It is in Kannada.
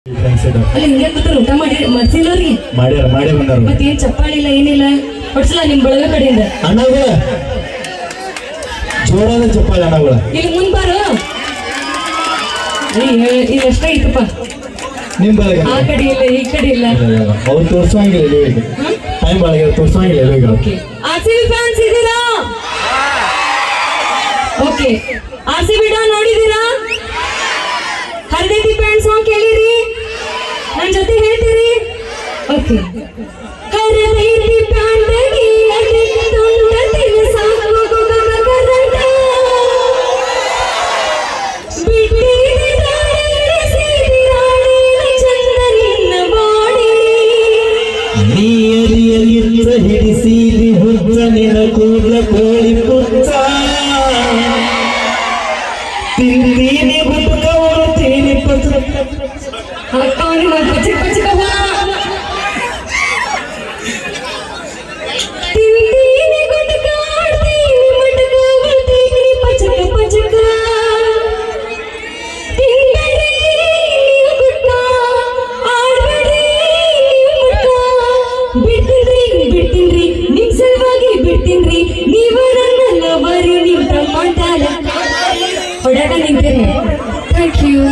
ಅಲ್ಲಿ ಹಿಂಗೆ ಕೂತ್ರು ಊಟ ಮಾಡ್ಸಿಲ್ಲ ಅವ್ರಿಗೆ ಮಾಡೇ ಬಂದಾರ ಮತ್ತೇನ್ ಚಪ್ಪಾಳಿ ಇಲ್ಲ ಏನಿಲ್ಲ ಹೊಡ್ಸಲ ನಿಮ್ ಬಳಗ ಕಡೆಯಿಂದ ಅಣ್ಣಗಳ ಜೋರಾದ ಚಪ್ಪಾಳಿ ಅಣ್ಣಗಳ ಇಲ್ಲಿ ಮುಂದ್ ಬಾರು ಇಲ್ಲಿ ಎಷ್ಟ ಐತಪ್ಪ ನಿಮ್ ಬಳಗ ಆ ಕಡೆ ಇಲ್ಲ ಈ ಕಡೆ ಇಲ್ಲ ಅವ್ರು ತೋರ್ಸಂಗಿಲ್ಲ ಟೈಮ್ ಬಳಗ ತೋರ್ಸಂಗಿಲ್ಲ ಆರ್ಸಿಬಿ ಫ್ಯಾನ್ಸ್ ಇದ್ದೀರಾ ಓಕೆ ಆರ್ಸಿಬಿ ಡಾನ್ ನೋಡಿದೀರಾ ಹರದೇತಿ ಪ್ಯಾಂಟ್ ಸಾಂಗ್ ಕೇಳಿರಿ ನನ್ನ ಜೊತೆ ಹೇಳ್ತೀರಿ ಓಕೆ ಹರದೇತಿ ಪ್ಯಾಂಟಗಿ ಅಡಿ ತುಂಡತಿನ ಸಾಕು ಗುಗಮ ಕರಂಟ ಬಿಟ್ಟಿರಿ ದಾರಿ ಸೀರಿ ರಾಣಿ ಚಂದ ನಿನ್ನ ಬಾಡಿ ನೀರಿಯಲ್ಲಿದ್ದ ಹಿಡಿಸೀರಿ ಹುಚ್ಚ ನಿನ ಕೂದಲ ಕೋಳಿ ಪುಚ್ಚ ತಿಂದೀನಿ ಗುಟ್ಕವರು ತೀನಿ ಪಚ್ಚ ಹಾಕೋನಿ ನಾನು ಪಚ್ಚ ಪಚ್ಚ ತಿಂದೀನಿ ಗುಟ್ಕಾಡ್ತೀನಿ ಮಟಕಾಡ್ತೀನಿ ಪಚಕ ಪಚಕ ತಿಂದರಿ ಗುಟ್ಕ ಆಡ್ಬೇಡಿ ಬಿಡ್ತೀನ್ರಿ ನಿಮ್ ಸಲುವಾಗಿ ಬಿಡ್ತೀನ್ರಿ ನೀವು ನನ್ನಲ್ಲ ಬರೀ ನಿಮ್ ಬ್ರಹ್ಮಾಂಡ ಹೊಡಕ ನಿಂತೀನಿ ಥ್ಯಾಂಕ್ ಯು